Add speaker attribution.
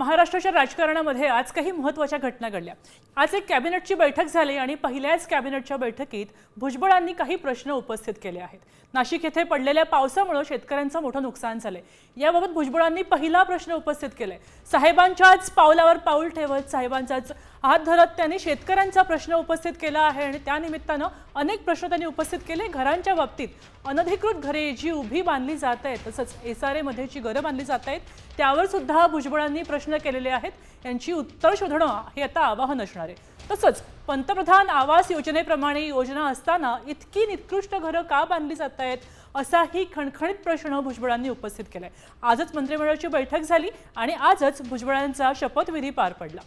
Speaker 1: महाराष्ट्राच्या राजकारणामध्ये आज काही महत्त्वाच्या घटना घडल्या। आज एक कॅबिनेटची बैठक झाली आणि पहिल्याच कॅबिनेटच्या बैठकीत भुजबळांनी काही प्रश्न उपस्थित केले आहेत। नाशिक येथे पडलेल्या पावसामुळे शेतकऱ्यांचं मोठं नुकसान झाले। याबाबत भुजबळांनी पहिला प्रश्न उपस्थित केलाय। साहेबांच्याच पावलावर पाऊल ठेवत साहेबांचाच हात धरत त्यांनी शेतकऱ्यांचा प्रश्न उपस्थित केला आहे आणि त्या निमित्तानं अनेक प्रश्न त्यांनी उपस्थित केले। घरांच्या बाबतीत अनधिकृत घरे जी उभी बांधली जात आहेत तसंच एसआरए मध्ये जी घरं बांधली जात आहेत त्यावर सुद्धा भुजबळांनी प्रश्न केलेले आहेत। यांची उत्तर शोधणं हे आता आवाहन असणार आहे। तसंच पंतप्रधान आवास योजनेप्रमाणे योजना असताना इतकी निकृष्ट घरं का बांधली जात आहेत असाही खणखणीत प्रश्न भुजबळांनी उपस्थित केलाय। आजच मंत्रिमंडळाची बैठक झाली आणि आजच भुजबळांचा शपथविधी पार पडला।